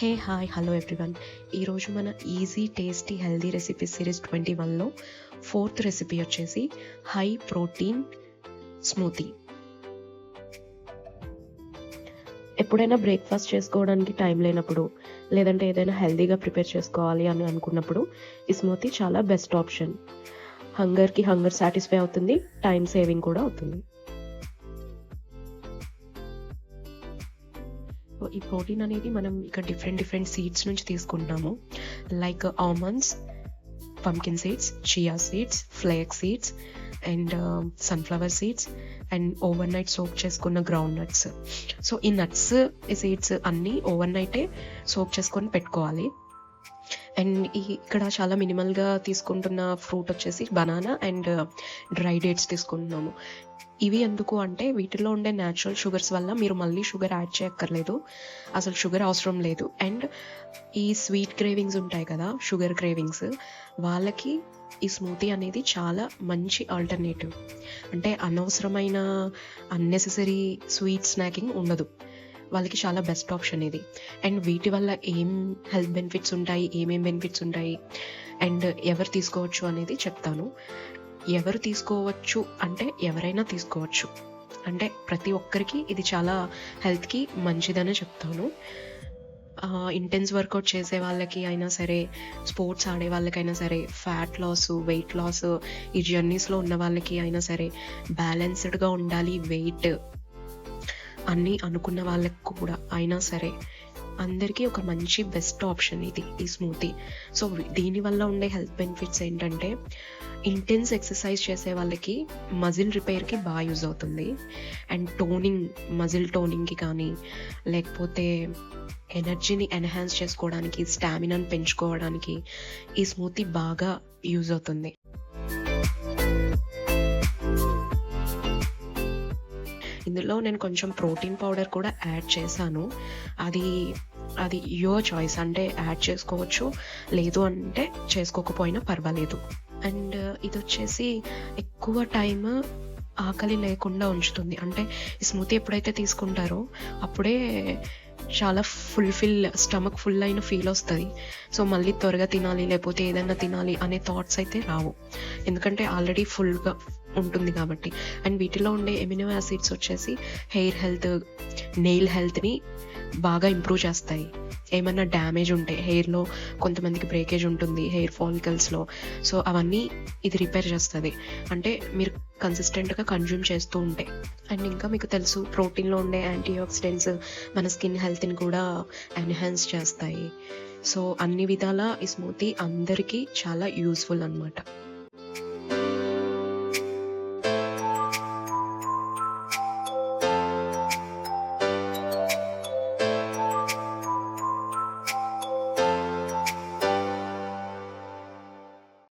Hey hi hello everyone. ఈరోజు మన easy tasty healthy recipe series 21లో 4th రెసిపీ వచ్చేసి హై ప్రోటీన్ స్మూతీ. ఎప్పుడైనా బ్రేక్ఫాస్ట్ చేసుకోవడానికి టైం లేనప్పుడు, లేదంటే ఏదైనా హెల్దీగా ప్రిపేర్ చేసుకోవాలి అని అనుకున్నప్పుడు ఈ స్మూతీ చాలా బెస్ట్ ఆప్షన్. హంగర్ సాటిస్ఫై అవుతుంది, టైం సేవింగ్ కూడా అవుతుంది. ఈ ప్రోటీన్ అనేది మనం ఇక డిఫరెంట్ సీడ్స్ నుంచి తీసుకుంటున్నాము. Like almonds, pumpkin seeds, chia seeds, flake seeds and sunflower seeds and over night soak చేసుకున్న గ్రౌండ్ నట్స్. సో ఈ నట్స్, ఈ సీడ్స్ అన్నీ ఓవర్ నైటే సోక్ చేసుకొని పెట్టుకోవాలి. అండ్ ఇక్కడ చాలా మినిమల్గా తీసుకుంటున్న ఫ్రూట్ వచ్చేసి బనానా అండ్ డ్రై డేట్స్ తీసుకుంటున్నాము. ఇవి ఎందుకు అంటే వీటిలో ఉండే న్యాచురల్ షుగర్స్ వల్ల మీరు మళ్ళీ షుగర్ యాడ్ చేయక్కర్లేదు, అసలు షుగర్ అవసరం లేదు. అండ్ ఈ స్వీట్ క్రేవింగ్స్ ఉంటాయి కదా, షుగర్ క్రేవింగ్స్, వాళ్ళకి ఈ స్మూతీ అనేది చాలా మంచి ఆల్టర్నేటివ్. అంటే అనవసరమైన అన్నెసెసరీ స్వీట్ స్నాకింగ్ ఉండదు, వాళ్ళకి చాలా బెస్ట్ ఆప్షన్ ఇది. అండ్ వీటి వల్ల ఏం హెల్త్ బెనిఫిట్స్ ఉంటాయి, ఏమేం బెనిఫిట్స్ ఉంటాయి అండ్ ఎవరు తీసుకోవచ్చు అనేది చెప్తాను. ఎవరు తీసుకోవచ్చు అంటే ఎవరైనా తీసుకోవచ్చు, అంటే ప్రతి ఒక్కరికి ఇది చాలా హెల్త్కి మంచిదనే చెప్తాను. ఇంటెన్స్ వర్కౌట్ చేసే వాళ్ళకి అయినా సరే, స్పోర్ట్స్ ఆడే వాళ్ళకైనా సరే, ఫ్యాట్ లాస్, వెయిట్ లాస్, ఈ జర్నీస్లో ఉన్న వాళ్ళకి అయినా సరే, బ్యాలెన్స్డ్గా ఉండాలి వెయిట్ అన్నీ అనుకున్న వాళ్ళకి కూడా అయినా సరే, అందరికీ ఒక మంచి బెస్ట్ ఆప్షన్ ఇది ఈ స్మూతీ. సో దీనివల్ల ఉండే హెల్త్ బెనిఫిట్స్ ఏంటంటే, ఇంటెన్స్ ఎక్సర్సైజ్ చేసే వాళ్ళకి మజిల్ రిపేర్కి బాగా యూజ్ అవుతుంది. అండ్ మజిల్ టోనింగ్కి కానీ, లేకపోతే ఎనర్జీని ఎన్హాన్స్ చేసుకోవడానికి, స్టామినాని పెంచుకోవడానికి ఈ స్మూతీ బాగా యూజ్ అవుతుంది. ఇందులో నేను కొంచెం ప్రోటీన్ పౌడర్ కూడా యాడ్ చేశాను. అది యువర్ చాయిస్, అంటే యాడ్ చేసుకోవచ్చు, లేదు అంటే చేసుకోకపోయినా పర్వాలేదు. అండ్ ఇది వచ్చేసి ఎక్కువ టైం ఆకలి లేకుండా ఉంచుతుంది. అంటే ఈ స్మూతీ ఎప్పుడైతే తీసుకుంటారో అప్పుడే చాలా స్టమక్ ఫుల్ అయిన ఫీల్ వస్తుంది. సో మళ్ళీ త్వరగా తినాలి, లేకపోతే ఏదైనా తినాలి అనే థాట్స్ అయితే రావు, ఎందుకంటే ఆల్రెడీ ఫుల్గా ఉంటుంది కాబట్టి. అండ్ వీటిలో ఉండే ఎమినో యాసిడ్స్ వచ్చేసి హెయిర్ హెల్త్, నెయిల్ హెల్త్ని బాగా ఇంప్రూవ్ చేస్తాయి. ఏమన్నా డ్యామేజ్ ఉంటే హెయిర్లో, కొంతమందికి బ్రేకేజ్ ఉంటుంది హెయిర్ ఫాలికల్స్లో, సో అవన్నీ ఇది రిపేర్ చేస్తుంది, అంటే మీరు కన్సిస్టెంట్గా కన్జ్యూమ్ చేస్తూ ఉంటే. అండ్ ఇంకా మీకు తెలుసు, ప్రోటీన్లో ఉండే యాంటీ ఆక్సిడెంట్స్ మన స్కిన్ హెల్త్ని కూడా ఎన్హాన్స్ చేస్తాయి. సో అన్ని విధాలా ఈ స్మూతీ అందరికీ చాలా యూస్ఫుల్ అన్నమాట.